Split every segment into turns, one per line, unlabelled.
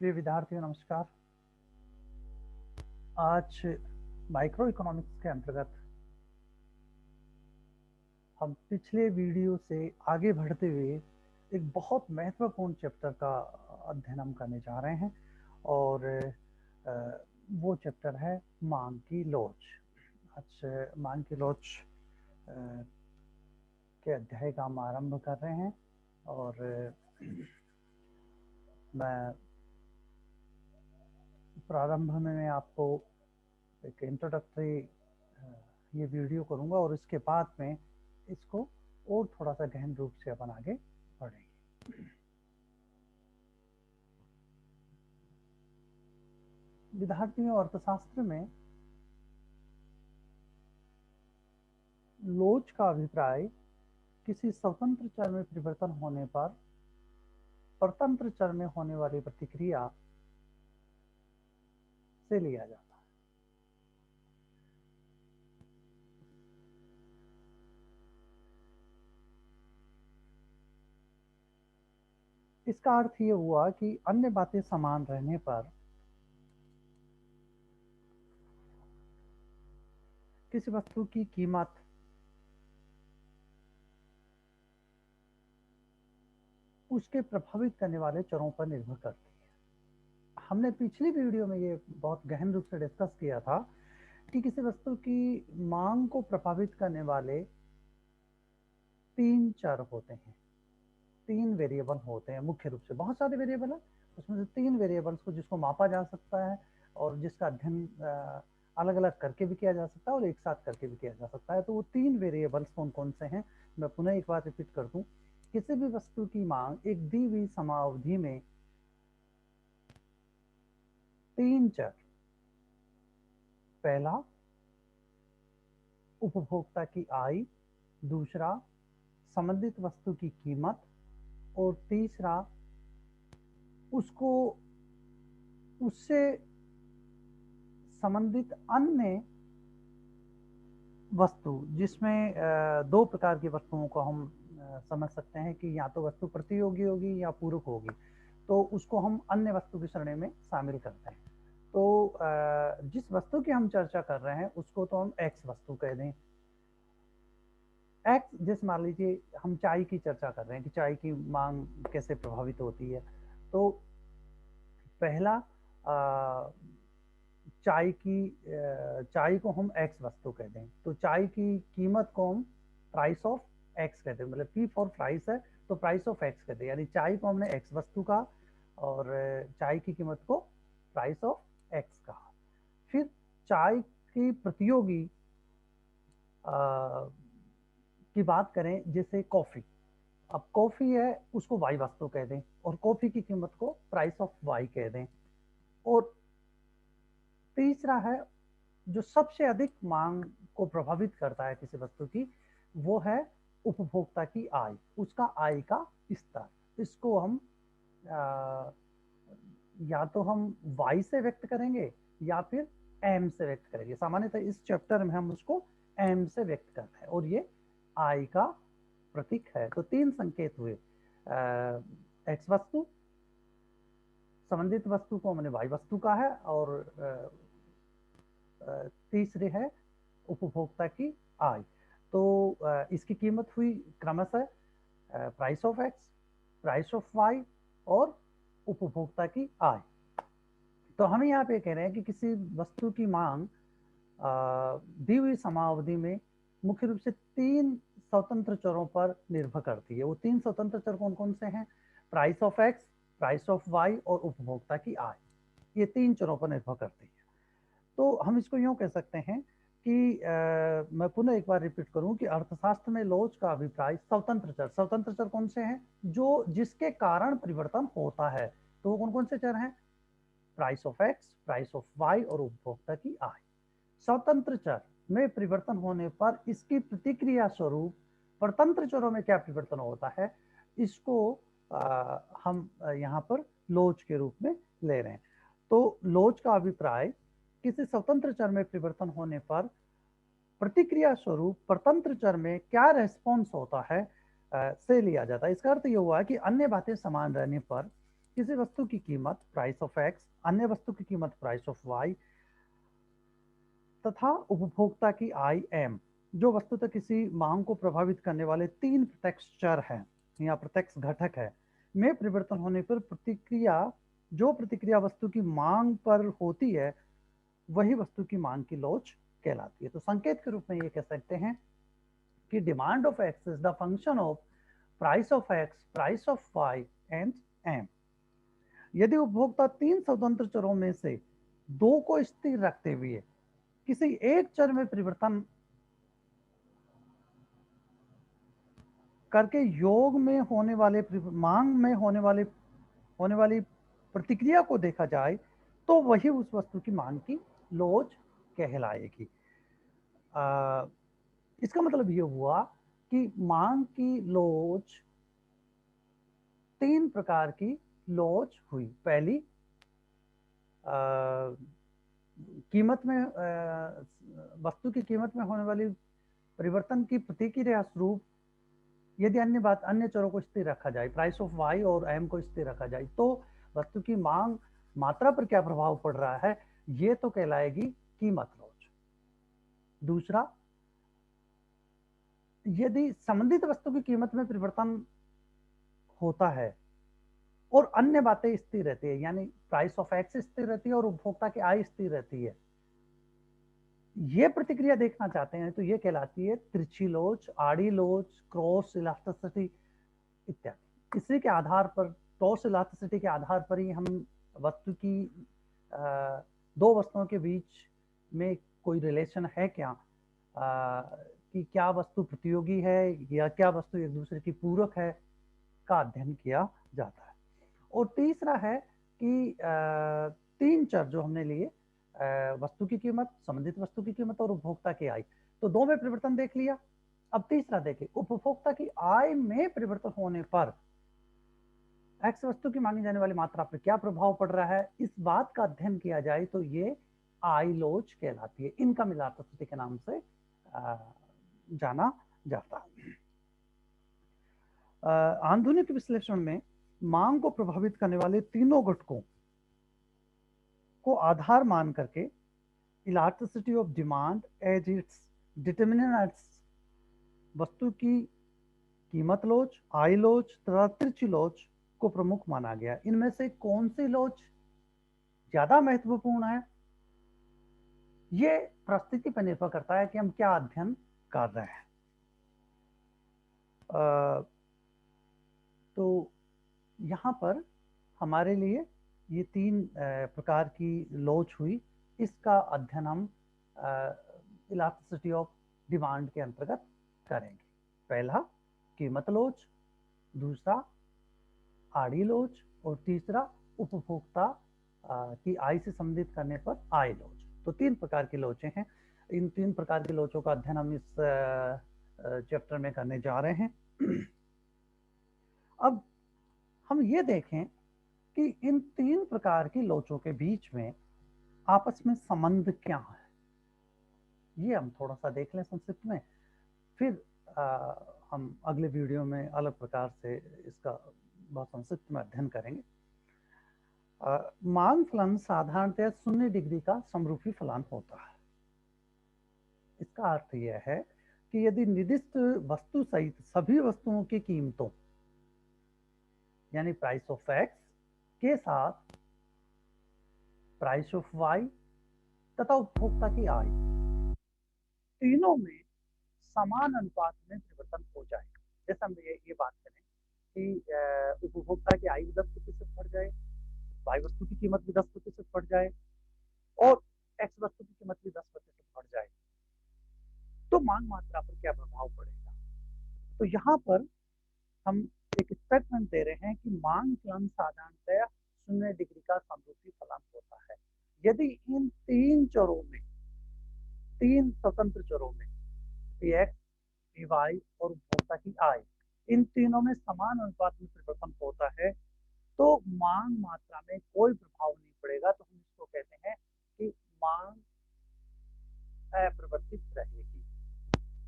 प्रिय विद्यार्थियों नमस्कार। आज माइक्रो इकोनॉमिक्स के अंतर्गत हम पिछले वीडियो से आगे बढ़ते हुए एक बहुत महत्वपूर्ण चैप्टर का अध्ययन हम करने जा रहे हैं और वो चैप्टर है मांग की लोच। आज मांग की लोच के अध्याय का हम आरंभ कर रहे हैं और मैं प्रारंभ में मैं आपको एक इंट्रोडक्टरी ये वीडियो करूंगा और इसके बाद में इसको और थोड़ा सा गहन रूप से अपन आगे बढ़ेंगे। विद्यार्थियों, अर्थशास्त्र में लोच का अभिप्राय किसी स्वतंत्र चर में परिवर्तन होने पर परतंत्र चर में होने वाली प्रतिक्रिया से लिया जाता है। इसका अर्थ ये हुआ कि अन्य बातें समान रहने पर किसी वस्तु की कीमत उसके प्रभावित करने वाले चरों पर निर्भर करती है। हमने पिछली वीडियो में ये बहुत गहन रूप से डिस्कस किया था कि किसी वस्तु की मांग को प्रभावित करने वाले 3 चर होते हैं, 3 वेरिएबल होते हैं। मुख्य रूप से बहुत सारे वेरिएबल है, उसमें से 3 वेरिएबल्स को जिसको मापा जा सकता है और जिसका अध्ययन अलग अलग करके भी किया जा सकता है और एक साथ करके भी किया जा सकता है। तो वो 3 वेरिएबल्स कौन कौन से हैं, मैं पुनः एक बार रिपीट कर दूं। किसी भी वस्तु की मांग एक दी हुई समावधि में 3 चर, पहला उपभोक्ता की आय, दूसरा संबंधित वस्तु की कीमत और तीसरा उसको उससे संबंधित अन्य वस्तु, जिसमें 2 प्रकार की वस्तुओं को हम समझ सकते हैं कि या तो वस्तु प्रतियोगी होगी या पूरक होगी, तो उसको हम अन्य वस्तु की श्रेणी में शामिल करते हैं। तो जिस वस्तु की हम चर्चा कर रहे हैं उसको तो हम एक्स वस्तु कह दें। एक्स, जैसे मान लीजिए हम चाय की चर्चा कर रहे हैं कि चाय की मांग कैसे प्रभावित होती है। तो पहला चाय को हम एक्स वस्तु कहते हैं, तो चाय की कीमत को हम प्राइस ऑफ एक्स कहते हैं, मतलब पी फॉर प्राइस है तो प्राइस ऑफ एक्स कहते हैं, यानी चाय को हमने एक्स वस्तु कहा और चाय की कीमत को प्राइस ऑफ एक्स कहा। फिर चाय की प्रतियोगी की बात करें, जैसे कॉफी। अब कॉफी है उसको वाई वस्तु कह दें और कॉफी की कीमत को प्राइस ऑफ वाई कह दें। और तीसरा है जो सबसे अधिक मांग को प्रभावित करता है किसी वस्तु की, वो है उपभोक्ता की आय, उसका आय का स्तर। इसको हम या तो हम y से व्यक्त करेंगे या फिर m से व्यक्त करेंगे। सामान्यतः इस चैप्टर में हम उसको m से व्यक्त करते हैं और ये आय का प्रतीक है। तो 3 संकेत हुए, x वस्तु, संबंधित वस्तु को हमने y वस्तु का है और तीसरे है उपभोक्ता की आय। तो इसकी कीमत हुई क्रमशः price of X, price of Y और उपभोक्ता की आय। तो हम यहाँ पे कह रहे हैं कि किसी वस्तु की मांग दी हुई समावधि में मुख्य रूप से 3 स्वतंत्र चरों पर निर्भर करती है। वो 3 स्वतंत्र चर कौन कौन से हैं? Price of X, price of Y और उपभोक्ता की आय। ये 3 चरों पर निर्भर करती है। तो हम इसको यूं कह सकते हैं कि मैं पुनः एक बार रिपीट करूं कि अर्थशास्त्र में लोच का अभिप्राय स्वतंत्र चर कौन से हैं? जो जिसके कारण परिवर्तन होता है। तो वो कौन कौन से चर हैं? Price of X, price of Y और उपभोक्ता की आय। स्वतंत्र चर में परिवर्तन होने पर इसकी प्रतिक्रिया स्वरूप परतंत्र चरों में क्या परिवर्तन होता है, इसको हम यहाँ पर लोच के रूप में ले रहे हैं। तो लोच का अभिप्राय किसी स्वतंत्र चर में परिवर्तन होने पर प्रतिक्रिया स्वरूप परतंत्र चर में क्या रेस्पॉन्स होता है से लिया जाता है। इसका अर्थ यह हुआ कि अन्य बातें समान रहने पर किसी वस्तु की कीमत प्राइस ऑफ एक्स, अन्य वस्तु की कीमत प्राइस ऑफ वाई तथा उपभोक्ता की आई एम, जो वस्तुतः किसी मांग को प्रभावित करने वाले तीन प्रत्यक्ष चर हैं या प्रत्यक्ष घटक है में परिवर्तन होने पर प्रतिक्रिया वस्तु की मांग पर होती है, वही वस्तु की मांग की लोच कहलाती है। तो संकेत के रूप में ये कह सकते हैं कि demand of X is the function of price of X, price of Y and M. यदि उपभोक्ता तीन स्वतंत्र चरों में से दो को स्थिर रखते हुए किसी एक चर में परिवर्तन करके योग में होने वाले मांग में होने वाली प्रतिक्रिया को देखा जाए तो वही उस वस्तु की मांग की लोच कहलाएगी। इसका मतलब ये हुआ कि मांग की लोच तीन प्रकार की लोच हुई। पहली कीमत में वस्तु की कीमत में होने वाली परिवर्तन की प्रतिक्रिया स्वरूप यदि अन्य चरों को स्थिर रखा जाए, प्राइस ऑफ वाई और एम को स्थिर रखा जाए, तो वस्तु की मांग मात्रा पर क्या प्रभाव पड़ रहा है, ये तो कहलाएगी कीमत लोच। दूसरा, यदि संबंधित वस्तु की कीमत में परिवर्तन होता है और अन्य बातें स्थिर रहती है, यानी प्राइस ऑफ एक्स स्थिर रहती है और उपभोक्ता की आय स्थिर रहती है, ये प्रतिक्रिया देखना चाहते हैं तो ये कहलाती है तिरछी लोच, आड़ी लोच, क्रॉस इलास्टिसिटी इत्यादि। इसी के आधार पर, क्रॉस इलास्टिसिटी के आधार पर ही हम वस्तु की दो वस्तुओं के बीच में कोई रिलेशन है क्या, कि क्या वस्तु प्रतियोगी है या क्या वस्तु एक दूसरे की पूरक है, का अध्ययन किया जाता है। और तीसरा है कि तीन चर जो हमने लिए, वस्तु की कीमत, संबंधित वस्तु की कीमत और उपभोक्ता की आय, तो दो में परिवर्तन देख लिया। अब तीसरा देखें, उपभोक्ता की आय में परिवर्तन होने पर एक्स वस्तु की मांगी जाने वाली मात्रा पर क्या प्रभाव पड़ रहा है, इस बात का अध्ययन किया जाए तो ये आय लोच कहलाती है। इनका मिलार्थ के नाम से जाना जाता है। आधुनिक विश्लेषण में मांग को प्रभावित करने वाले तीनों घटकों को आधार मान करके elasticity of demand as its determinants, वस्तु की कीमत लोच, आय लोच तथा तिरछी लोच को प्रमुख माना गया। इनमें से कौन सी लोच ज्यादा महत्वपूर्ण है, ये परिस्थिति पर निर्भर करता है कि हम क्या अध्ययन कर रहे हैं। तो यहाँ पर हमारे लिए ये तीन प्रकार की लोच हुई, इसका अध्ययन हम इलास्टिसिटी ऑफ डिमांड के अंतर्गत करेंगे। पहला कीमत लोच, दूसरा आड़ी लोच और तीसरा उपभोक्ता की आय से संबंधित करने पर आय लोच। तो तीन प्रकार की लोचें हैं। इन तीन प्रकार की लोचों का अध्ययन हम इस चैप्टर में करने जा रहे हैं। अब हम ये देखें कि इन तीन प्रकार की लोचों के बीच में आपस में संबंध क्या है, ये हम थोड़ा सा देख लें संक्षिप्त में, फिर हम अगले वीडियो में अलग प्रकार से इसका बहुत संक्षिप्त में अध्ययन करेंगे। मांग फलन साधारणतः 0 डिग्री का समरूपी फलन होता है। इसका अर्थ यह है कि यदि निर्दिष्ट वस्तु सहित सभी वस्तुओं की कीमतों यानी प्राइस ऑफ एक्स के साथ प्राइस ऑफ वाई तथा उपभोक्ता की आय, तीनों में समान अनुपात में परिवर्तन हो जाए। जैसे हम ये बात करें कि उपभोक्ता की आय भी 10% बढ़ जाए, वाई वस्तु की कीमत भी 10% बढ़ जाए और एक्स वस्तु की कीमत भी 10% बढ़ जाए, तो मांग मात्रा पर क्या प्रभाव पड़ेगा। तो यहाँ पर हम एक स्टेटमेंट दे रहे हैं कि मांग फलन साधारणतया 0 डिग्री का समरूपी फलन होता है यदि इन तीन चरों में, तीन स्वतंत्र चरों में पी एक्स, पी वाई और उपभोक्ता की आय, इन तीनों में समान अनुपात में परिवर्तन होता है तो मांग मात्रा में कोई प्रभाव नहीं पड़ेगा। तो हम इसको कहते हैं कि मांग अपरिवर्तित रहेगी।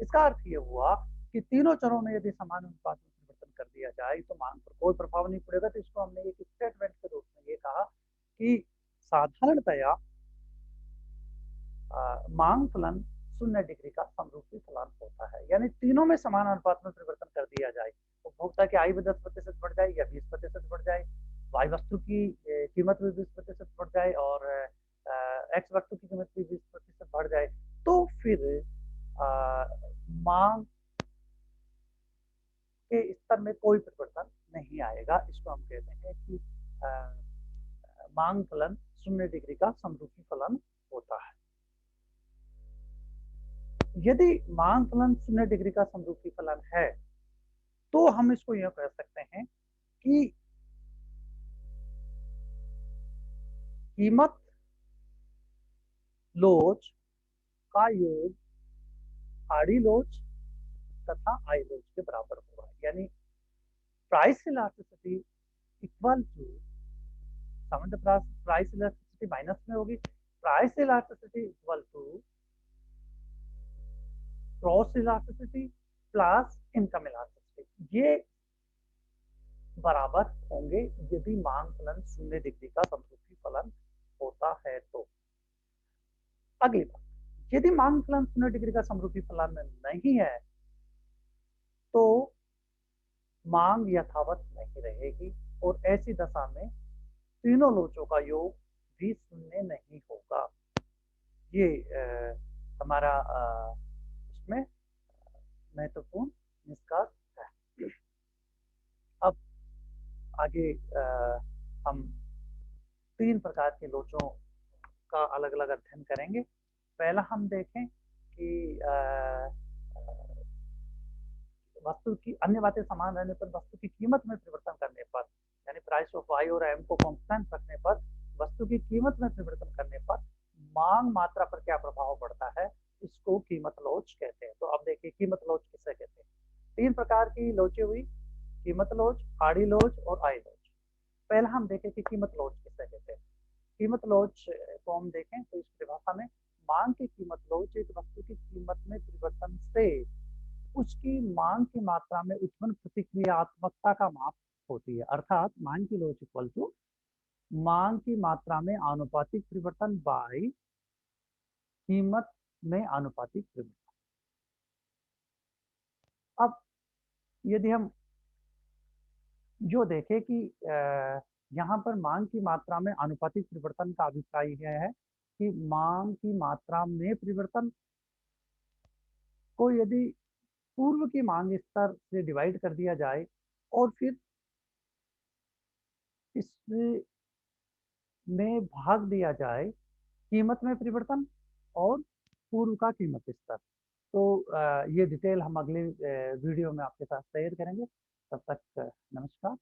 इसका अर्थ ये हुआ कि तीनों चरों में यदि समान अनुपात में परिवर्तन कर दिया जाए तो मांग पर कोई प्रभाव नहीं पड़ेगा। तो इसको हमने एक स्टेटमेंट के रूप में ये कहा कि साधारणतया मांग फलन 0 डिग्री का समरूपी फलन होता है। यानी तीनों में समान अनुपात में परिवर्तन कर दिया जाए, उपभोक्ता की आय भी 10% बढ़ जाए या 20% बढ़ जाए, वाई वस्तु की कीमत भी 20% बढ़ जाए और एक्स वस्तु की कीमत भी 20% बढ़ जाए, तो फिर मांग के स्तर में कोई परिवर्तन नहीं आएगा। इसको हम कहते हैं कि मांग फलन 0 डिग्री का समरूपी फलन होता है। यदि मांग फलन 0 डिग्री का समरूपी फलन है तो हम इसको यह कह सकते हैं कि कीमत लोच का योग आड़ी लोच तथा आई लोच के बराबर होगा। यानी प्राइस इलास्टिसिटी इक्वल टू सामान्य प्राइस इलास्टिसिटी माइनस में होगी price elasticity equal to cross elasticity plus income elasticity, ये बराबर होंगे यदि मांग फलन 0 डिग्री का समरूपी फलन होता है। तो अगली बात, यदि मांग फलन 0 डिग्री का समरूपी फलन नहीं है तो मांग यथावत नहीं रहेगी और ऐसी दशा में तीनों लोचों का योग भी 0 नहीं होगा। ये हमारा इसमें महत्वपूर्ण निष्कर्ष है। अब आगे हम 3 प्रकार के लोचों का अलग अलग अध्ययन करेंगे। पहला हम देखें कि वस्तु की अन्य बातें समान रहने पर वस्तु की कीमत में परिवर्तन करने पर, यानी प्राइस ऑफ वाई और एम को कांस्टेंट रखने पर वस्तु की कीमत में परिवर्तन करने पर मांग मात्रा पर क्या प्रभाव पड़ता है, इसको कीमत लोच कहते हैं। तो अब देखिए कीमत लोच किसे कहते हैं। 3 प्रकार की लोचें हुई, कीमत लोच, आड़ी लोच और आई लोच। पहला हम देखें कि कीमत लोच किसे कहते हैं। कीमत लोच को हम देखें तो इस परिभाषा में मांग की कीमत लोच एक वस्तु की कीमत में परिवर्तन से उसकी मांग की मात्रा में उत्पन्न प्रतिक्रियात्मकता का माप होती है। अर्थात मांग की लोच इक्वल टू मांग की मात्रा में आनुपातिक परिवर्तन बाय कीमत में आनुपातिक परिवर्तन। अब यदि हम जो देखें कि यहाँ पर मांग की मात्रा में आनुपातिक परिवर्तन का अभिप्राय यह है कि मांग की मात्रा में परिवर्तन को यदि पूर्व की मांग स्तर से डिवाइड कर दिया जाए और फिर इसमें भाग दिया जाए कीमत में परिवर्तन और पूर्व का कीमत स्तर। तो ये डिटेल हम अगले वीडियो में आपके साथ शेयर करेंगे। तब तक नमस्कार।